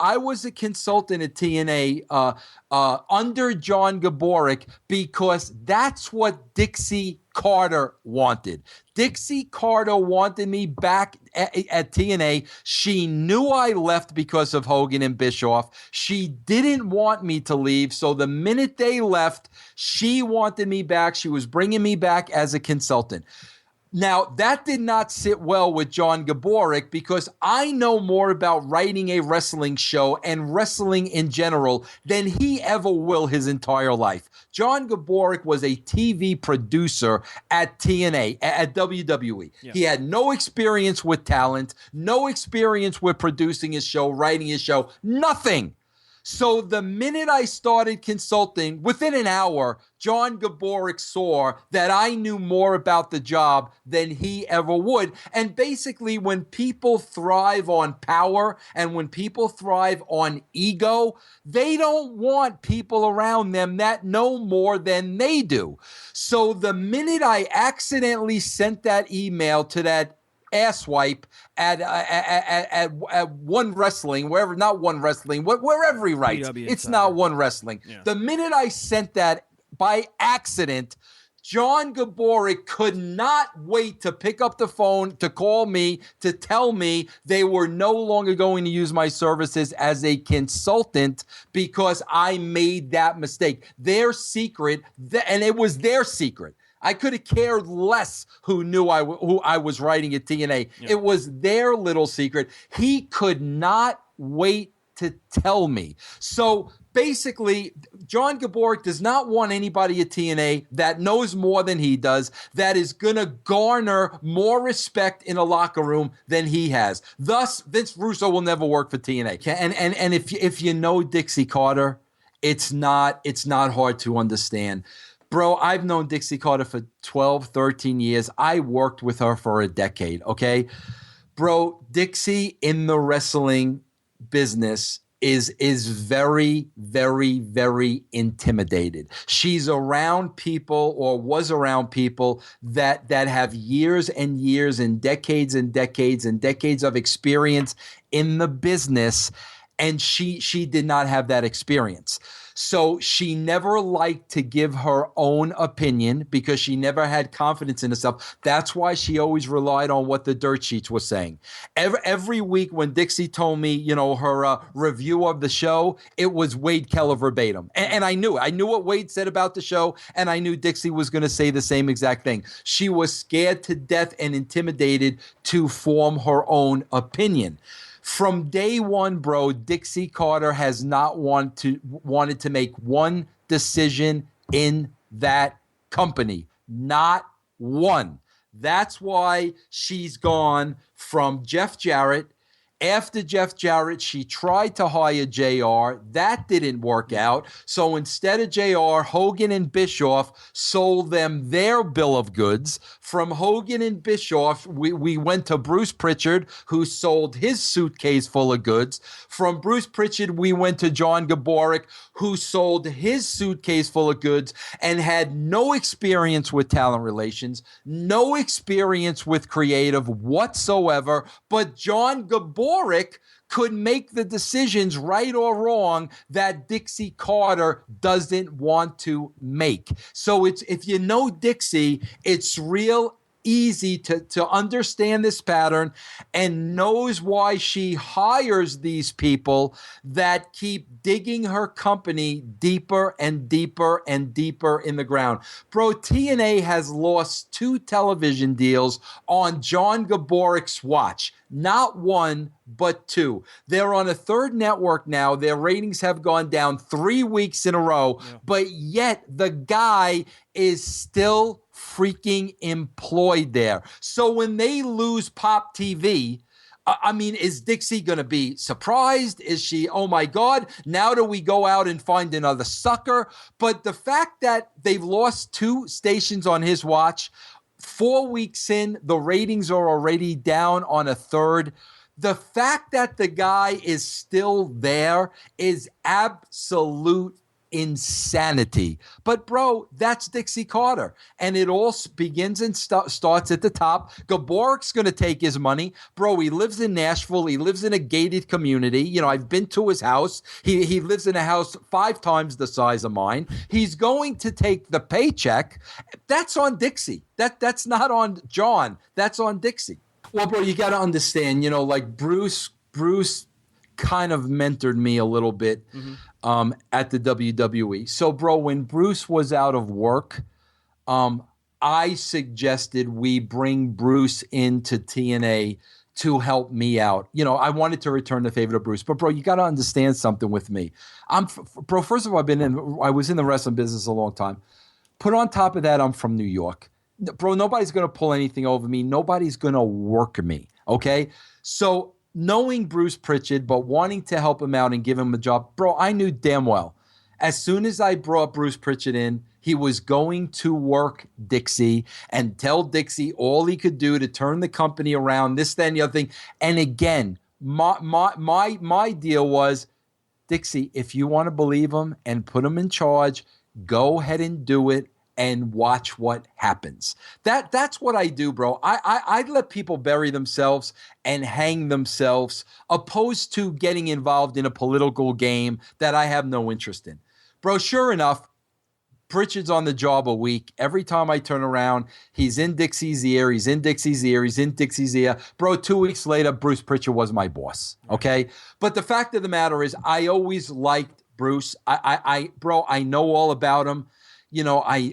I was a consultant at TNA under John Gaburick because that's what Dixie Carter wanted. Dixie Carter wanted me back at TNA. She knew I left because of Hogan and Bischoff. She didn't want me to leave. So the minute they left, she wanted me back. She was bringing me back as a consultant. Now, that did not sit well with John Gaburick because I know more about writing a wrestling show and wrestling in general than he ever will his entire life. John Gaburick was a TV producer at TNA, at WWE. Yeah. He had no experience with talent, no experience with producing his show, writing his show, nothing. So the minute I started consulting, within an hour, John Gaburick saw that I knew more about the job than he ever would. And basically, when people thrive on power and when people thrive on ego, they don't want people around them that know more than they do. So the minute I accidentally sent that email to that asswipe at One Wrestling, wherever, not One Wrestling, wherever he writes, it's not One Wrestling. Yeah. The minute I sent that by accident, John Gaburick could not wait to pick up the phone, to call me, to tell me they were no longer going to use my services as a consultant because I made that mistake. Their secret, and it was their secret. I could have cared less who I was writing at TNA. Yeah. It was their little secret. He could not wait to tell me. So basically, John Gaburick does not want anybody at TNA that knows more than he does, that is going to garner more respect in a locker room than he has. Thus, Vince Russo will never work for TNA. And if you know Dixie Carter, it's not hard to understand. Bro, I've known Dixie Carter for 12, 13 years. I worked with her for a decade, okay? Bro, Dixie in the wrestling business is very, very, very intimidated. She's around people, or was around people, that have years and years and decades and decades and decades of experience in the business, and she did not have that experience. So she never liked to give her own opinion because she never had confidence in herself. That's why she always relied on what the dirt sheets were saying. Every week when Dixie told me, her review of the show, it was Wade Keller verbatim. And I knew it. I knew what Wade said about the show, and I knew Dixie was going to say the same exact thing. She was scared to death and intimidated to form her own opinion. From day one, bro, Dixie Carter has not wanted to make one decision in that company. Not one. That's why she's gone from Jeff Jarrett. After Jeff Jarrett, she tried to hire JR. That didn't work out. So instead of JR, Hogan and Bischoff sold them their bill of goods. From Hogan and Bischoff, we went to Bruce Prichard, who sold his suitcase full of goods. From Bruce Prichard, we went to John Gaburick, who sold his suitcase full of goods and had no experience with talent relations, no experience with creative whatsoever. But John Gaburick could make the decisions, right or wrong, that Dixie Carter doesn't want to make. So if you know Dixie, it's real easy to understand this pattern and knows why she hires these people that keep digging her company deeper and deeper and deeper in the ground. Bro, TNA has lost 2 television deals on John Gaburick's watch. Not 1, but 2. They're on a 3rd network now. Their ratings have gone down 3 weeks in a row, but yet the guy is still freaking employed there. So when they lose Pop TV, is Dixie going to be surprised? Is she, oh my God, now do we go out and find another sucker? But the fact that they've lost 2 stations on his watch, 4 weeks in, the ratings are already down on a 3rd. The fact that the guy is still there is absolute insanity. But bro, that's Dixie Carter, and it all begins and starts at the top. Gaburick's going to take his money, bro. He lives in Nashville. He lives in a gated community. You know, I've been to his house. He lives in a house 5 times the size of mine. He's going to take the paycheck. That's on Dixie. That's not on John. That's on Dixie. Well, bro, you got to understand. You know, like Bruce kind of mentored me a little bit at the WWE. So, bro, when Bruce was out of work, I suggested we bring Bruce into TNA to help me out. You know, I wanted to return the favor to Bruce. But, bro, you got to understand something with me. Bro, first of all, I was in the wrestling business a long time. Put on top of that, I'm from New York. Bro, nobody's going to pull anything over me. Nobody's going to work me, okay? So knowing Bruce Prichard, but wanting to help him out and give him a job, bro, I knew damn well. As soon as I brought Bruce Prichard in, he was going to work Dixie and tell Dixie all he could do to turn the company around, this, that, and the other thing. And again, my deal was, Dixie, if you want to believe him and put him in charge, go ahead and do it and watch what happens. That's what I do, bro. I let people bury themselves and hang themselves, opposed to getting involved in a political game that I have no interest in. Bro, sure enough, Prichard's on the job a week. Every time I turn around, he's in Dixie's ear. He's in Dixie's ear. He's in Dixie's ear. Bro, 2 weeks later, Bruce Prichard was my boss, okay? But the fact of the matter is, I always liked Bruce. Bro, I know all about him. You know, I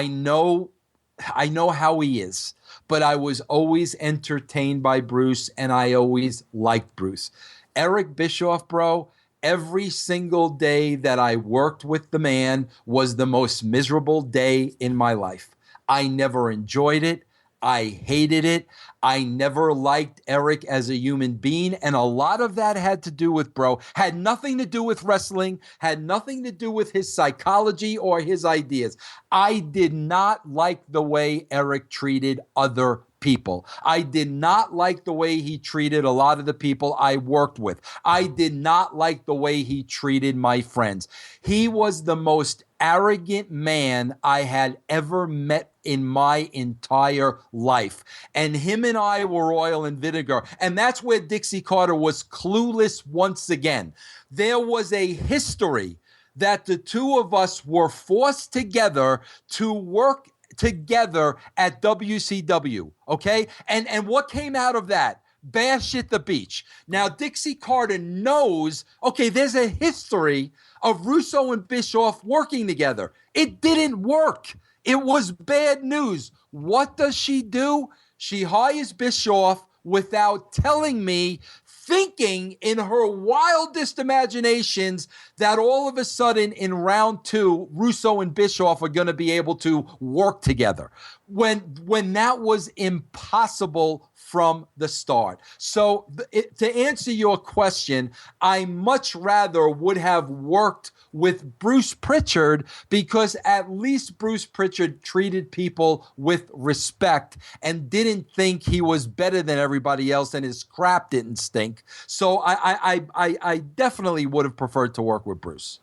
know how he is, but I was always entertained by Bruce, and I always liked Bruce. Eric Bischoff, bro, every single day that I worked with the man was the most miserable day in my life. I never enjoyed it. I hated it. I never liked Eric as a human being. And a lot of that had to do with, bro, had nothing to do with wrestling, had nothing to do with his psychology or his ideas. I did not like the way Eric treated other people. I did not like the way he treated a lot of the people I worked with. I did not like the way he treated my friends. He was the most arrogant man I had ever met in my entire life. And him and I were oil and vinegar. And that's where Dixie Carter was clueless once again. There was a history that the two of us were forced together to work together at WCW, okay? And what came out of that? Bash at the beach. Now, Dixie Carter knows, okay, there's a history of Russo and Bischoff working together. It didn't work. It was bad news. What does she do? She hires Bischoff without telling me, thinking in her wildest imaginations that all of a sudden in round 2, Russo and Bischoff are going to be able to work together. When that was impossible from the start. So to answer your question, I much rather would have worked with Bruce Prichard, because at least Bruce Prichard treated people with respect and didn't think he was better than everybody else, and his crap didn't stink. So I definitely would have preferred to work with Bruce.